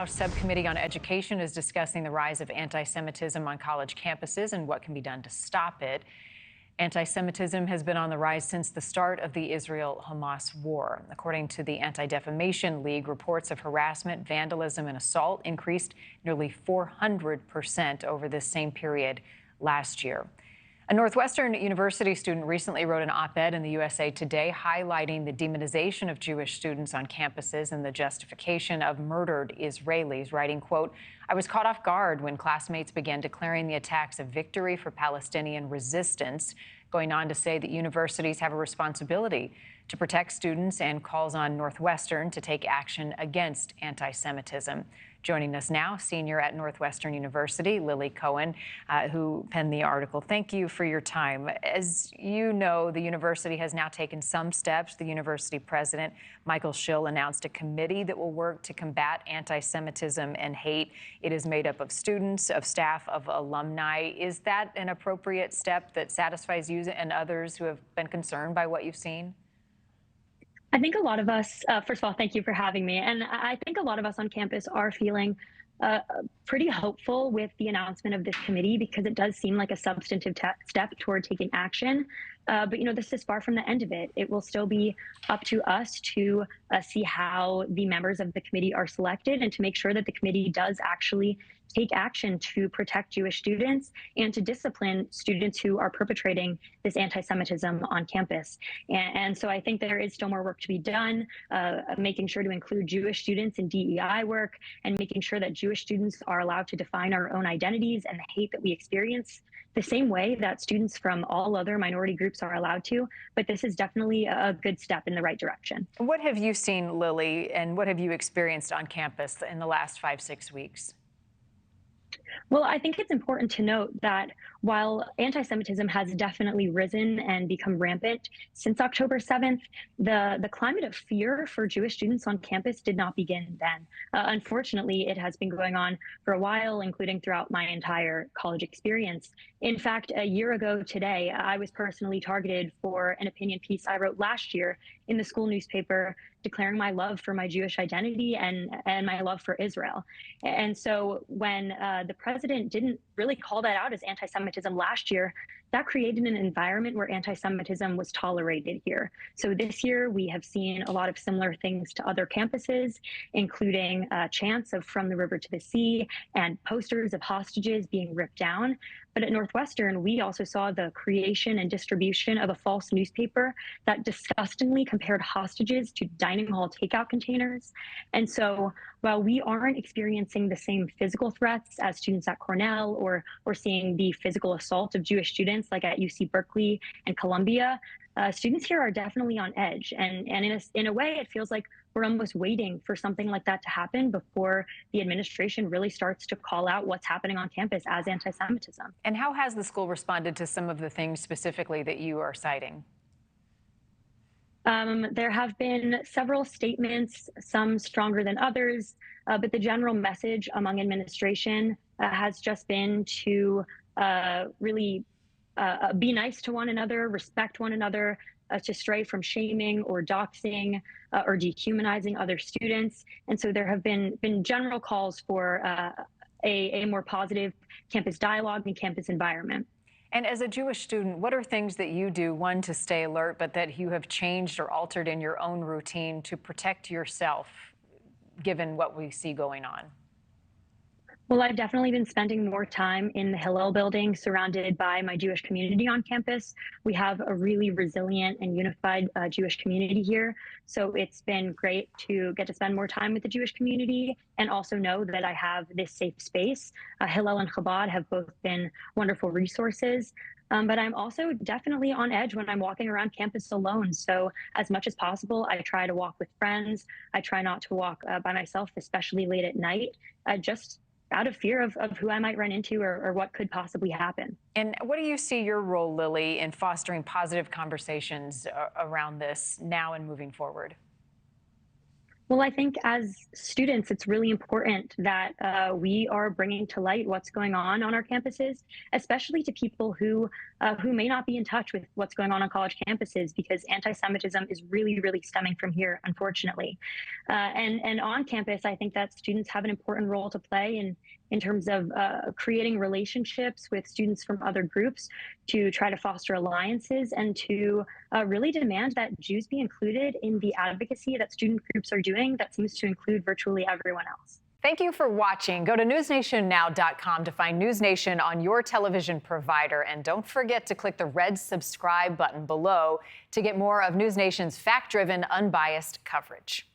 House Subcommittee on Education is discussing the rise of anti-Semitism on college campuses and what can be done to stop it. Anti-Semitism has been on the rise since the start of the Israel-Hamas war. According to the Anti-Defamation League, reports of harassment, vandalism, and assault increased nearly 400% over this same period last year. A Northwestern University student recently wrote an op-ed in the USA Today highlighting the demonization of Jewish students on campuses and the justification of murdered Israelis, writing, quote, "I was caught off guard when classmates began declaring the attacks a victory for Palestinian resistance," going on to say that universities have a responsibility to protect students and calls on Northwestern to take action against anti-Semitism. Joining us now, senior at Northwestern University, Lily Cohen, who penned the article. Thank you for your time. As you know, the university has now taken some steps. The university president, Michael Schill, announced a committee that will work to combat anti-Semitism and hate. It is made up of students, of staff, of alumni. Is that an appropriate step that satisfies you and others who have been concerned by what you've seen? I think a lot of us, first of all, thank you for having me. And I think a lot of us on campus are feeling pretty hopeful with the announcement of this committee because it does seem like a substantive step toward taking action. But, you know, this is far from the end of it. It will still be up to us to see how the members of the committee are selected and to make sure that the committee does actually take action to protect Jewish students and to discipline students who are perpetrating this anti-Semitism on campus. And so I think there is still more work to be done, making sure to include Jewish students in DEI work and making sure that Jewish students are allowed to define our own identities and the hate that we experience the same way that students from all other minority groups are allowed to. But this is definitely a good step in the right direction. What have you seen, Lily, and what have you experienced on campus in the last 5-6 weeks? Well, I think it's important to note that while anti-Semitism has definitely risen and become rampant since October 7th, the climate of fear for Jewish students on campus did not begin then. Unfortunately, it has been going on for a while, including throughout my entire college experience. In fact, a year ago today, I was personally targeted for an opinion piece I wrote last year in the school newspaper declaring my love for my Jewish identity and my love for Israel. And so when the president didn't really call that out as anti-Semitism last year, that created an environment where anti-Semitism was tolerated here. So this year, we have seen a lot of similar things to other campuses, including chants of "From the River to the Sea" and posters of hostages being ripped down. But at Northwestern, we also saw the creation and distribution of a false newspaper that disgustingly compared hostages to dining hall takeout containers. And so while we aren't experiencing the same physical threats as students at Cornell or seeing the physical assault of Jewish students like at UC Berkeley and Columbia, students here are definitely on edge. And in a way, it feels like we're almost waiting for something like that to happen before the administration really starts to call out what's happening on campus as anti-Semitism. And how has the school responded to some of the things specifically that you are citing? There have been several statements, some stronger than others, but the general message among administration has just been to really be nice to one another, respect one another, to stray from shaming or doxing or dehumanizing other students. And so there have been general calls for a more positive campus dialogue and campus environment. And as a Jewish student, what are things that you do, one, to stay alert, but that you have changed or altered in your own routine to protect yourself, given what we see going on? Well, I've definitely been spending more time in the Hillel building surrounded by my Jewish community on campus. We have a really resilient and unified Jewish community here. So it's been great to get to spend more time with the Jewish community and also know that I have this safe space. Hillel and Chabad have both been wonderful resources. But I'm also definitely on edge when I'm walking around campus alone. So as much as possible, I try to walk with friends. I try not to walk by myself, especially late at night, just out of fear of who I might run into or what could possibly happen. And what do you see your role, Lily, in fostering positive conversations around this now and moving forward? Well, I think as students, it's really important that we are bringing to light what's going on our campuses, especially to people who may not be in touch with what's going on college campuses, because anti-Semitism is really, really stemming from here, unfortunately. And on campus, I think that students have an important role to play in terms of creating relationships with students from other groups to try to foster alliances and to really demand that Jews be included in the advocacy that student groups are doing that seems to include virtually everyone else. Thank you for watching. Go to newsnationnow.com to find NewsNation on your television provider. And don't forget to click the red subscribe button below to get more of NewsNation's fact-driven, unbiased coverage.